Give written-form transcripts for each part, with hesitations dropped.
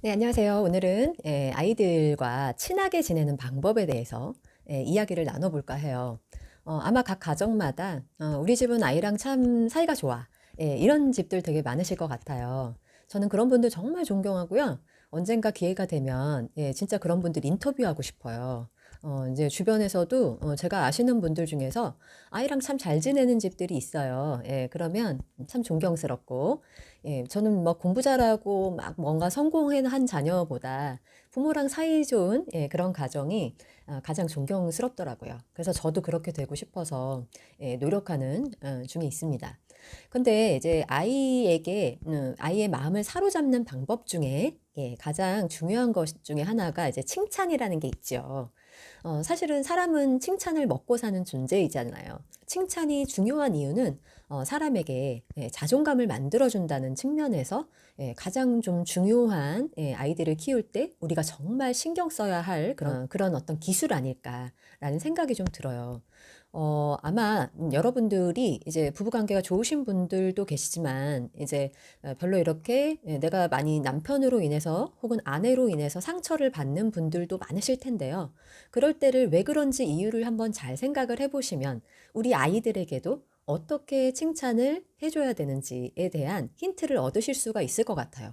네, 안녕하세요. 오늘은 아이들과 친하게 지내는 방법에 대해서 이야기를 나눠볼까 해요. 아마 각 가정마다 우리 집은 아이랑 참 사이가 좋아. 이런 집들 되게 많으실 것 같아요. 저는 그런 분들 정말 존경하고요. 언젠가 기회가 되면 진짜 그런 분들 인터뷰하고 싶어요. 이제 주변에서도 제가 아시는 분들 중에서 아이랑 참 잘 지내는 집들이 있어요. 그러면 참 존경스럽고 저는 뭐 공부 잘하고 막 뭔가 성공한 자녀보다 부모랑 사이 좋은 그런 가정이 가장 존경스럽더라고요. 그래서 저도 그렇게 되고 싶어서 노력하는 중에 있습니다. 근데 이제 아이에게 아이의 마음을 사로잡는 방법 중에 가장 중요한 것 중에 하나가 이제 칭찬이라는 게 있죠. 사실은 사람은 칭찬을 먹고 사는 존재이잖아요. 칭찬이 중요한 이유는 사람에게 자존감을 만들어준다는 측면에서 가장 좀 중요한 아이들을 키울 때 우리가 정말 신경 써야 할 그런 어떤 기술 아닐까라는 생각이 좀 들어요. 아마 여러분들이 이제 부부관계가 좋으신 분들도 계시지만 이제 별로 이렇게 내가 많이 남편으로 인해서 혹은 아내로 인해서 상처를 받는 분들도 많으실 텐데요. 그럴 때를 왜 그런지 이유를 한번 잘 생각을 해보시면 우리 아이들에게도 어떻게 칭찬을 해줘야 되는지에 대한 힌트를 얻으실 수가 있을 것 같아요.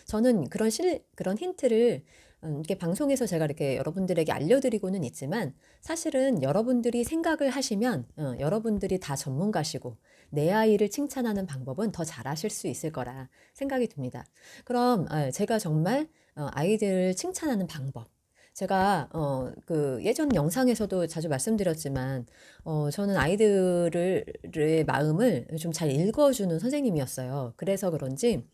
저는 그런 힌트를 이렇게 방송에서 제가 이렇게 여러분들에게 알려드리고는 있지만 사실은 여러분들이 생각을 하시면 여러분들이 다 전문가시고 내 아이를 칭찬하는 방법은 더 잘하실 수 있을 거라 생각이 듭니다. 그럼 제가 정말 아이들을 칭찬하는 방법 제가 그 예전 영상에서도 자주 말씀드렸지만 저는 아이들의 마음을 좀 잘 읽어주는 선생님이었어요. 그래서 그런지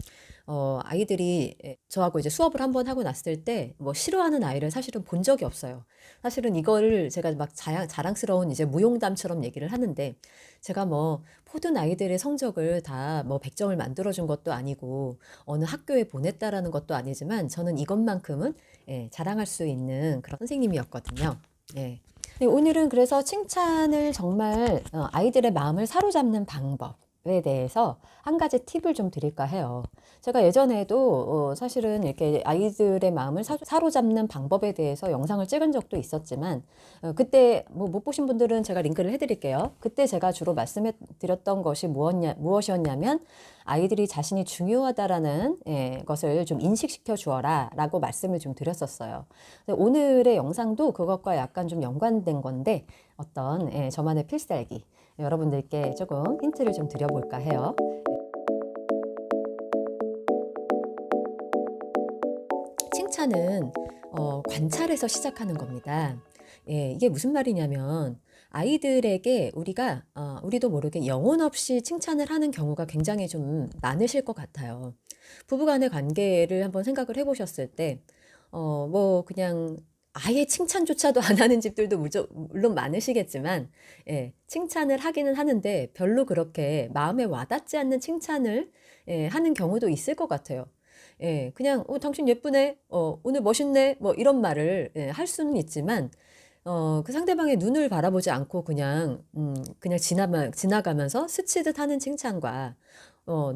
아이들이 저하고 이제 수업을 한번 하고 났을 때 뭐 싫어하는 아이를 사실은 본 적이 없어요. 사실은 이거를 제가 막 자랑스러운 이제 무용담처럼 얘기를 하는데 제가 뭐 모든 아이들의 성적을 다 뭐 100점을 만들어준 것도 아니고 어느 학교에 보냈다라는 것도 아니지만 저는 이것만큼은 자랑할 수 있는 그런 선생님이었거든요. 예. 네, 오늘은 그래서 칭찬을 정말 아이들의 마음을 사로잡는 방법에 대해서 한 가지 팁을 좀 드릴까 해요. 제가 예전에도 사실은 이렇게 아이들의 마음을 사로잡는 방법에 대해서 영상을 찍은 적도 있었지만 그때 뭐 못 보신 분들은 제가 링크를 해드릴게요. 그때 제가 주로 말씀해 드렸던 것이 무엇이었냐면 아이들이 자신이 중요하다라는 것을 좀 인식시켜 주어라 라고 말씀을 좀 드렸었어요. 오늘의 영상도 그것과 약간 좀 연관된 건데 어떤 저만의 필살기 여러분들께 조금 힌트를 좀 드려볼까 해요. 칭찬은 관찰에서 시작하는 겁니다. 이게 무슨 말이냐면 아이들에게 우리도 모르게 영혼 없이 칭찬을 하는 경우가 굉장히 좀 많으실 것 같아요. 부부간의 관계를 한번 생각을 해보셨을 때, 뭐 그냥 아예 칭찬조차도 안 하는 집들도 물론 많으시겠지만, 칭찬을 하기는 하는데 별로 그렇게 마음에 와닿지 않는 칭찬을 하는 경우도 있을 것 같아요. 그냥 당신 예쁘네. 오늘 멋있네. 뭐 이런 말을 할 수는 있지만 그 상대방의 눈을 바라보지 않고 그냥 지나가면서 스치듯 하는 칭찬과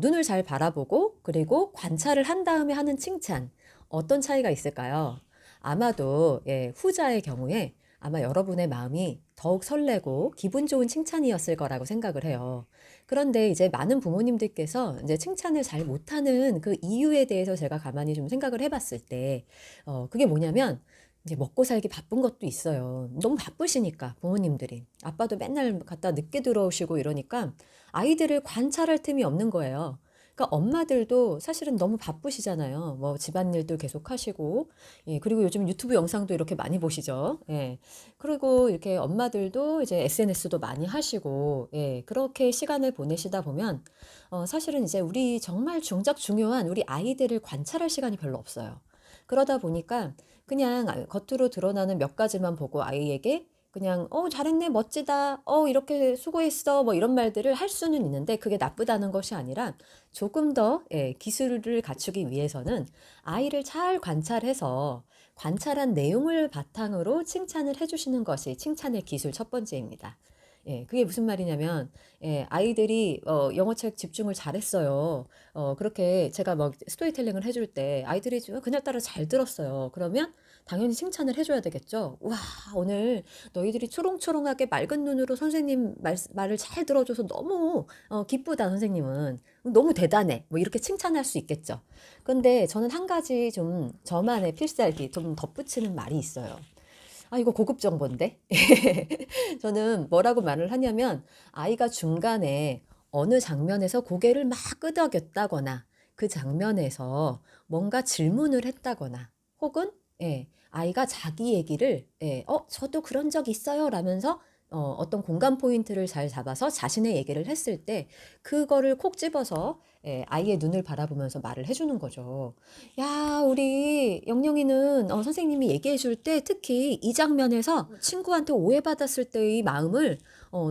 눈을 잘 바라보고 그리고 관찰을 한 다음에 하는 칭찬 어떤 차이가 있을까요? 아마도 후자의 경우에 아마 여러분의 마음이 더욱 설레고 기분 좋은 칭찬이었을 거라고 생각을 해요. 그런데 이제 많은 부모님들께서 이제 칭찬을 잘 못하는 그 이유에 대해서 제가 가만히 좀 생각을 해봤을 때, 그게 뭐냐면, 이제 먹고 살기 바쁜 것도 있어요. 너무 바쁘시니까, 부모님들이. 아빠도 맨날 갔다 늦게 들어오시고 이러니까 아이들을 관찰할 틈이 없는 거예요. 그러니까 엄마들도 사실은 너무 바쁘시잖아요. 뭐 집안일도 계속 하시고, 그리고 요즘 유튜브 영상도 이렇게 많이 보시죠. 그리고 이렇게 엄마들도 이제 SNS도 많이 하시고, 그렇게 시간을 보내시다 보면, 사실은 이제 우리 정말 중요한 우리 아이들을 관찰할 시간이 별로 없어요. 그러다 보니까 그냥 겉으로 드러나는 몇 가지만 보고 아이에게 그냥 잘했네 멋지다 이렇게 수고했어 뭐 이런 말들을 할 수는 있는데 그게 나쁘다는 것이 아니라 조금 더 기술을 갖추기 위해서는 아이를 잘 관찰해서 관찰한 내용을 바탕으로 칭찬을 해주시는 것이 칭찬의 기술 첫 번째입니다. 그게 무슨 말이냐면 아이들이 영어책 집중을 잘했어요. 그렇게 제가 막 스토리텔링을 해줄 때 아이들이 그날따라 잘 들었어요. 그러면 당연히 칭찬을 해줘야 되겠죠. 와, 오늘 너희들이 초롱초롱하게 맑은 눈으로 선생님 말을 잘 들어줘서 너무 기쁘다, 선생님은. 너무 대단해. 뭐 이렇게 칭찬할 수 있겠죠. 근데 저는 한 가지 좀 저만의 필살기 좀 덧붙이는 말이 있어요. 아, 이거 고급 정보인데? 저는 뭐라고 말을 하냐면, 아이가 중간에 어느 장면에서 고개를 막 끄덕였다거나, 그 장면에서 뭔가 질문을 했다거나, 혹은, 아이가 자기 얘기를, 저도 그런 적 있어요. 라면서, 어떤 공감 포인트를 잘 잡아서 자신의 얘기를 했을 때, 그거를 콕 집어서, 아이의 눈을 바라보면서 말을 해주는 거죠. 야, 우리 영영이는 선생님이 얘기해 줄 때 특히 이 장면에서 친구한테 오해받았을 때의 마음을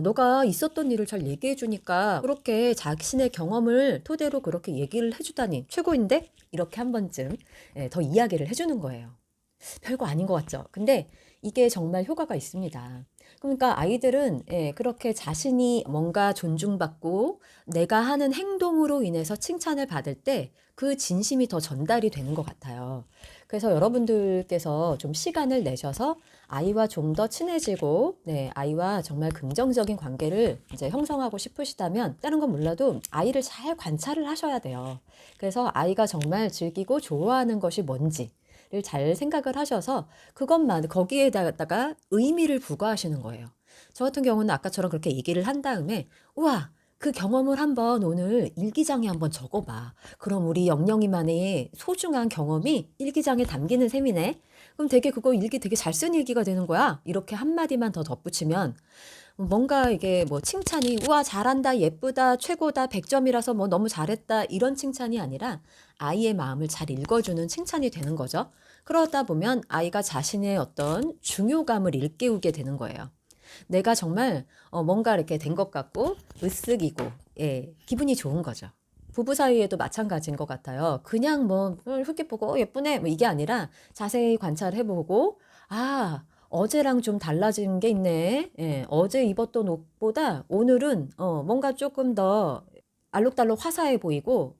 너가 있었던 일을 잘 얘기해 주니까 그렇게 자신의 경험을 토대로 그렇게 얘기를 해주다니 최고인데? 이렇게 한 번쯤 더 이야기를 해주는 거예요. 별거 아닌 것 같죠? 근데 이게 정말 효과가 있습니다. 그러니까 아이들은 그렇게 자신이 뭔가 존중받고 내가 하는 행동으로 인해서 칭찬을 받을 때 그 진심이 더 전달이 되는 것 같아요. 그래서 여러분들께서 좀 시간을 내셔서 아이와 좀 더 친해지고, 아이와 정말 긍정적인 관계를 이제 형성하고 싶으시다면 다른 건 몰라도 아이를 잘 관찰을 하셔야 돼요. 그래서 아이가 정말 즐기고 좋아하는 것이 뭔지 를 잘 생각을 하셔서 그것만 거기에다가 의미를 부과하시는 거예요. 저 같은 경우는 아까처럼 그렇게 얘기를 한 다음에 우와, 그 경험을 한번 오늘 일기장에 한번 적어봐. 그럼 우리 영영이만의 소중한 경험이 일기장에 담기는 셈이네. 그럼 되게 그거 일기 되게 잘 쓴 일기가 되는 거야. 이렇게 한마디만 더 덧붙이면 뭔가 이게 뭐 칭찬이 우와 잘한다 예쁘다 최고다 100점이라서 뭐 너무 잘했다 이런 칭찬이 아니라 아이의 마음을 잘 읽어주는 칭찬이 되는 거죠. 그러다 보면 아이가 자신의 어떤 중요감을 일깨우게 되는 거예요. 내가 정말 뭔가 이렇게 된 것 같고 으쓱이고 기분이 좋은 거죠. 부부 사이에도 마찬가지인 것 같아요. 그냥 뭐 흙게 보고 예쁘네 뭐 이게 아니라 자세히 관찰해보고 아 어제랑 좀 달라진 게 있네. 어제 입었던 옷보다 오늘은 뭔가 조금 더 알록달록 화사해 보이고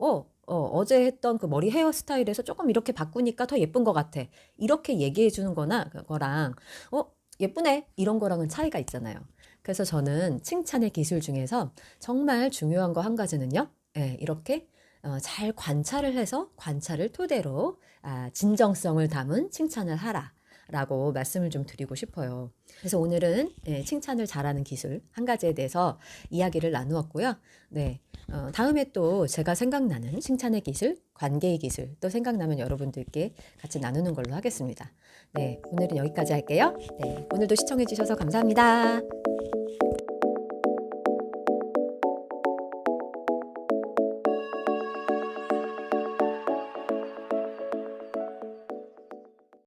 어제 했던 그 머리 헤어스타일에서 조금 이렇게 바꾸니까 더 예쁜 것 같아. 이렇게 얘기해 주는 거랑 예쁘네 이런 거랑은 차이가 있잖아요. 그래서 저는 칭찬의 기술 중에서 정말 중요한 거 한 가지는요. 이렇게 잘 관찰을 해서 관찰을 토대로 진정성을 담은 칭찬을 하라. 라고 말씀을 좀 드리고 싶어요. 그래서 오늘은 칭찬을 잘하는 기술 한 가지에 대해서 이야기를 나누었고요. 다음에 또 제가 생각나는 칭찬의 기술, 관계의 기술 또 생각나면 여러분들께 같이 나누는 걸로 하겠습니다. 오늘은 여기까지 할게요. 오늘도 시청해 주셔서 감사합니다.